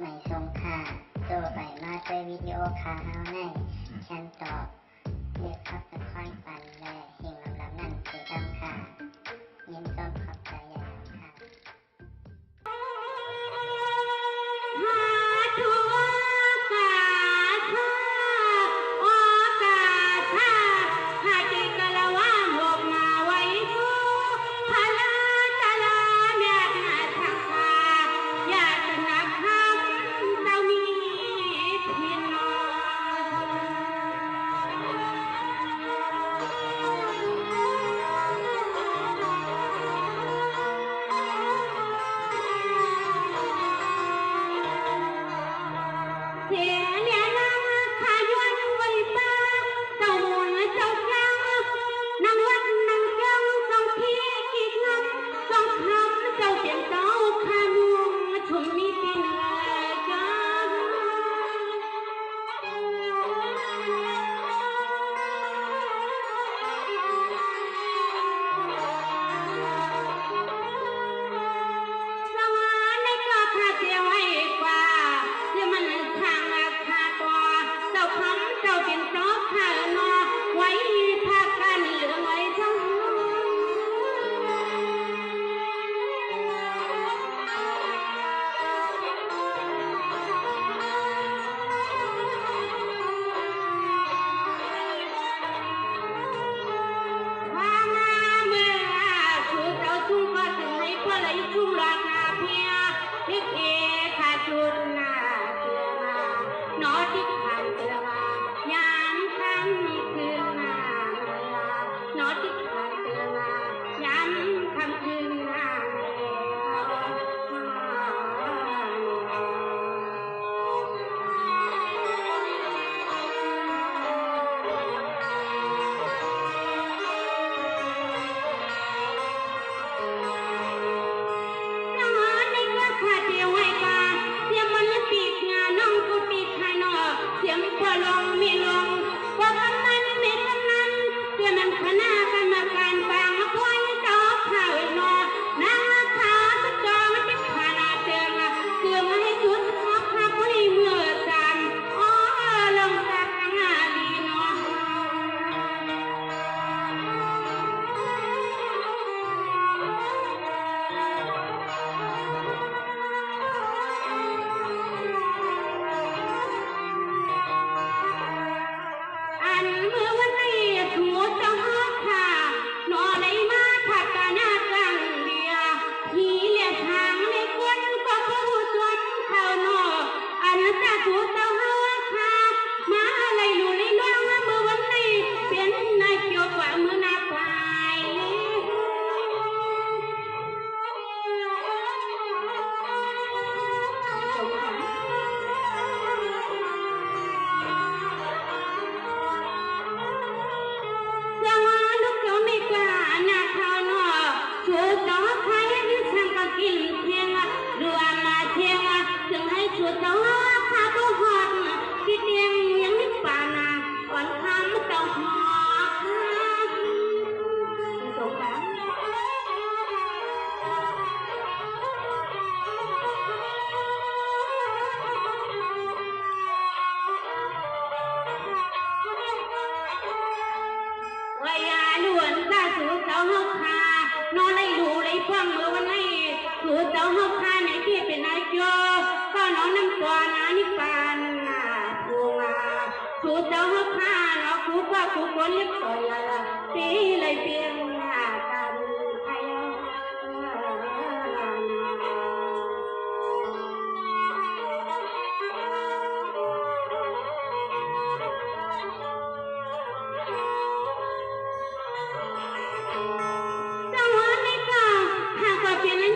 ไม่ทรงค่าตัวใบมาด้วยวิดีโอคาเฮาในฉันตอบเรียกขับเป็นค่อยปันและเฮงลำนั่นคือดำค่ะยินต้นขอบใจใหญ่ค่ะHãy subscribe cho kênh Ghiền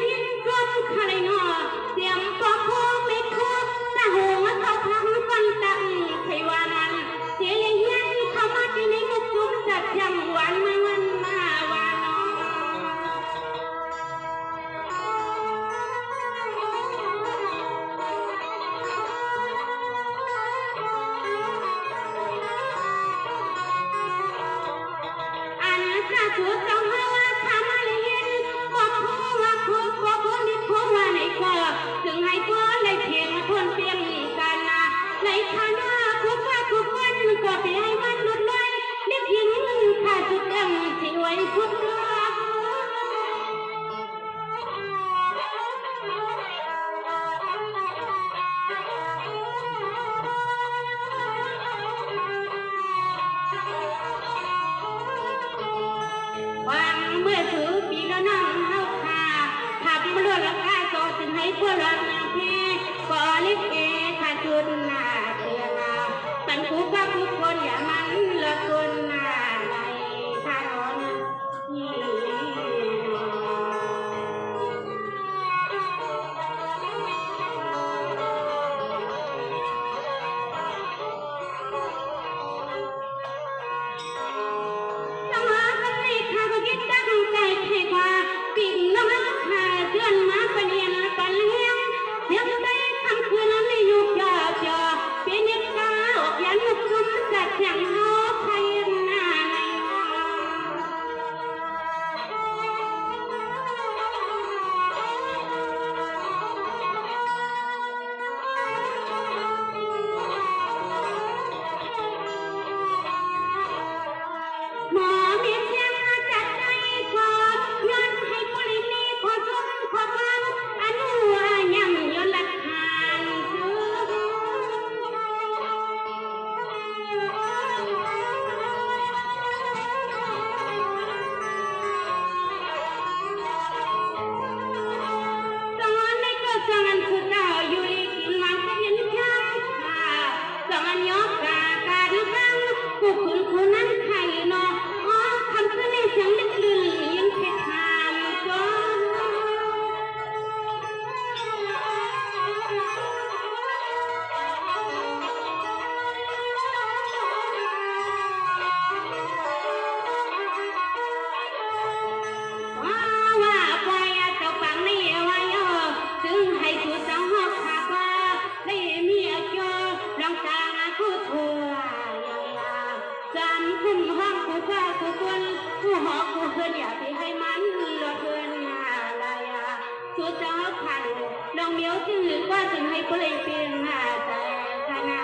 Mì Gõ để không bỏ lỡ พลังที่ก่อลิเกขาดทุนหน้าเตือนสันคุกกับทุกคนอย่ามันละคนหน้าในทางนอนปิ่งน้ำหาเดือนมาปะเนียนปันเลี้ยงเสียงใจคำคืนนั้นไม่ยุกยาจอเป็นนิกาออกยันมุกคุ้มจัดอย่างนกไทยหน้าในหมอมีเสียงจัดใจขอย้อนให้ผู้ลินีขอชมขอฟังอนุยังย้อนหลักฐานตอนในก็จังอันสุดเจ้าอยู่ดีกินมันก็เห็นช่างจังอันยกกาการฟังผู้คุณผู้นั้นใครเนาะคำคืนนี้เสียงลึกลื่นยังเพชรหามก็ว่าปล่อยเจ้าปังนี่ไว้ถึงให้ผู้เจ้าหอกขาว่าได้เมียเจอรังตาผู้ทั่วจำคุ้มห้องผู้ข้าผู้คนผู้หอกผู้เพื่อนอย่าไปให้มันละเพื่อนอะไรผู้เจ้าขันดองเมียวจึงหรือว่าจึงให้ผู้เลยเปลี่ยนแต่คณะ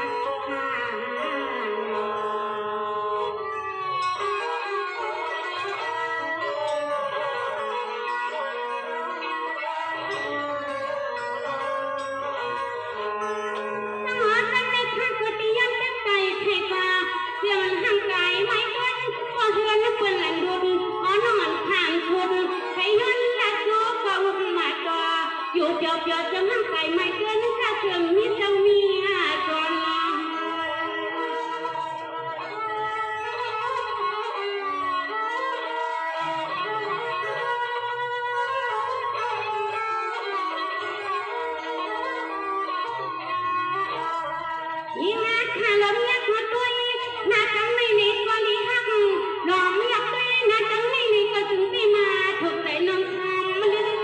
เสียงห่างไกลไม่กันพอเฮือนเปื้อนหลังดุนนอนข้างทุนให้ย้อนละจูก็อุ่นมาต่ออยู่เปียวๆจะห่างไกลไม่เกินถ้าเชื่อมีเจ้ามีจอนยิ่งข้าลมยักมาด้วยนาจังไม่นี่ก็ลีหักน้องอยากได้นาจังไม่นี่ก็ถึงได้มาถูกใจน้องทำมันเลย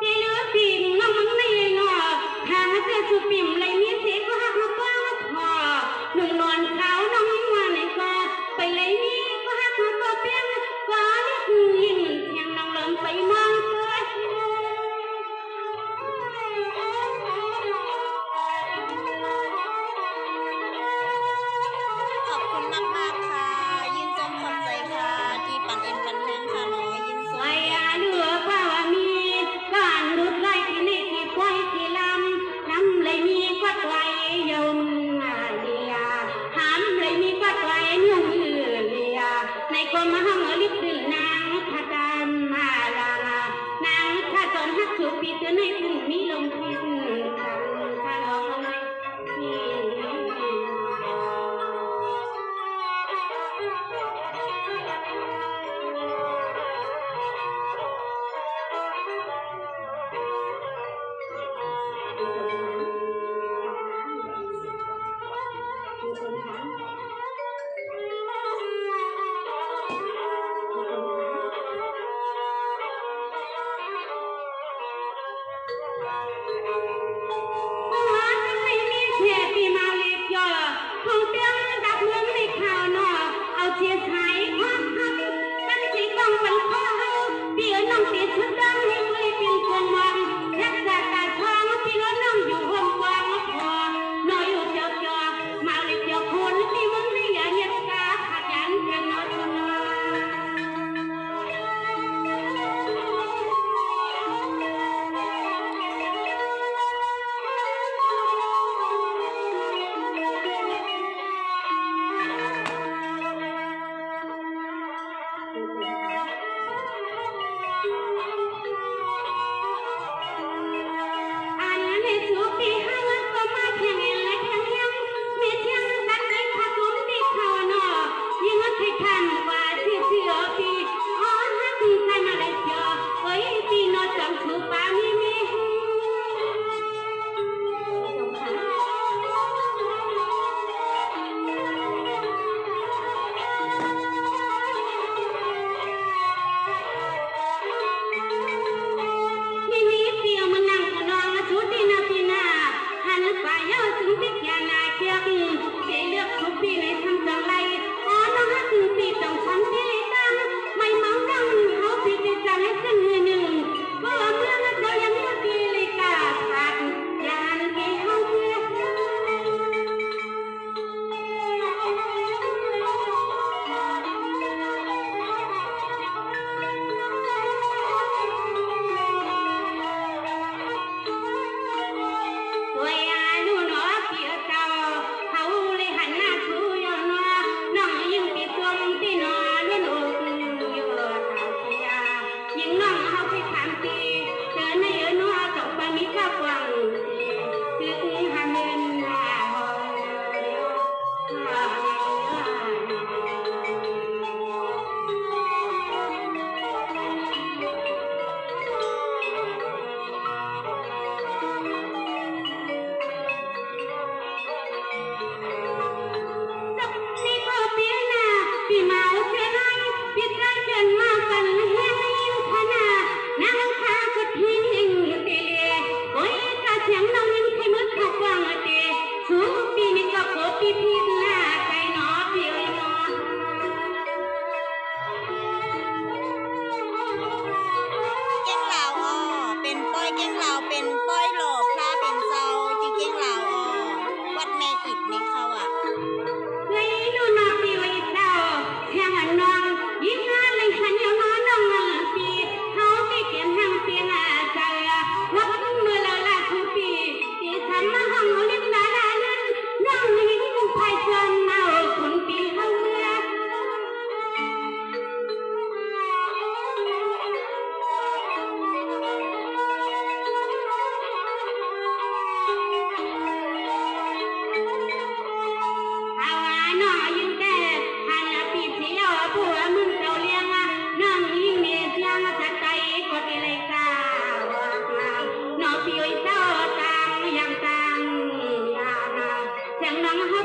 ที่เหลือปีนน้องมันไม่หนอทางเสื้อสุปิ่มเลยมีเสียก็หักมาป้าพอหนุ่มนอนขาวน้องว่าไหนก็ไปเลยนี่ก็หักมาตัวเปี้ยงก็ยิ่งยังน้องเริ่มไปมองเสื้อขอบคุณมากๆค่ะยินจมขอบใจค่ะที่ปันเอ็นปันแทงค่ะน้องยินสวย เดือว่ามีการรุดไล่ที่นี่ที่ควายที่ลำน้ำเลยมีก็ไกลยมเดียหามเลยมีก็ไกลยุ่งเดียในกรมห้องลิบดื่นางขการมาลานางข้าจอมฮักสุปีเตือนให้คุณมีลมพิษกันข้าลองเอาไว้ที่มาเลยเจ้าคนที่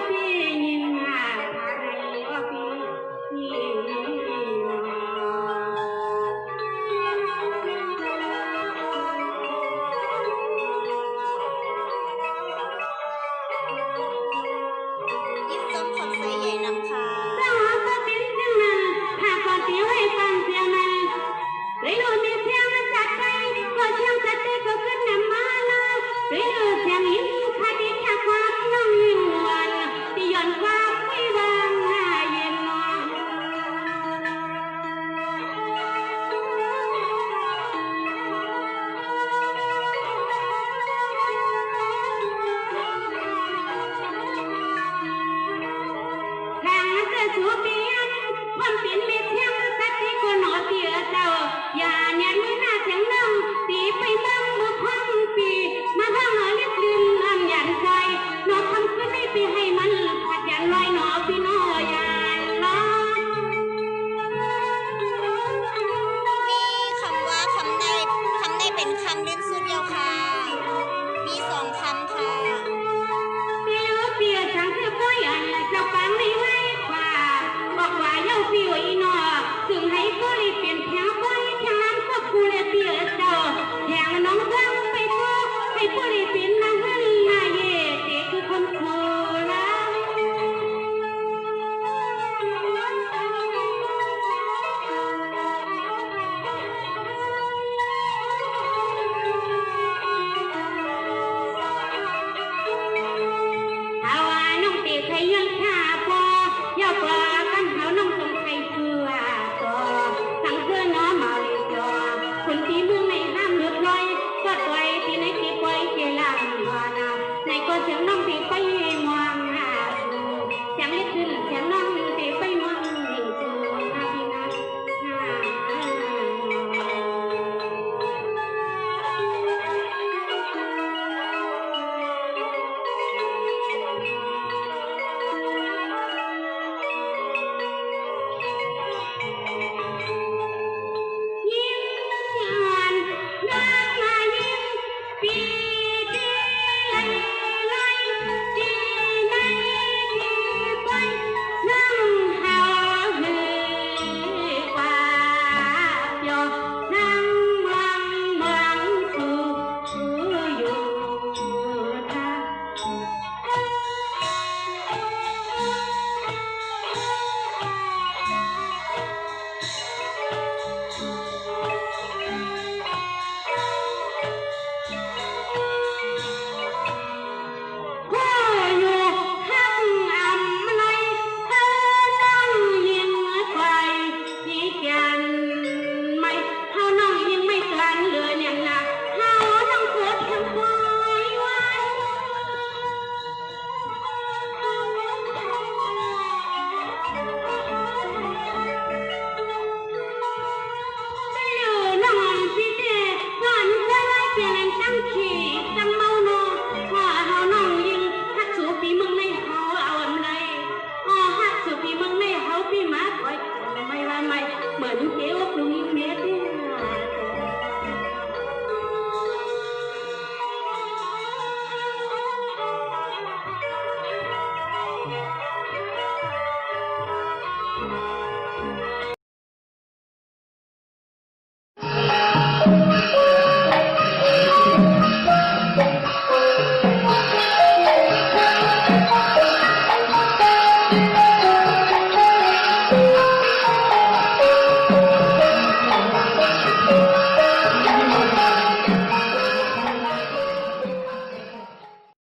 พี่ยิงหาอะไรว่าพี่ยิงยินจมขอบใจใหญ่นำค่ะ ถ้าก็เป็นเช่นนั้นถ้าก็เสียให้ฟังเสียมันเลยรู้มีเสียงจัดใจก็เสียงจัดใจก็ขึ้นนำมาเลยเลยรู้เสียงหินคดีแค่ความน้องยิ่งวันที่ย้อนความไม่บางหน้าเย็นนอน แข่งจะสูบเบียนคนเป็นเม็ดเทียงสักทีก็หนอเสียเจ้าอย่าเนี่ยมือหน้าเสียงน้ำตีไปบ้างมือพังปีมาบ้างเล็กลืมอันยันใจนอกคำขึ้นได้ปีให้มันขัดยันลอย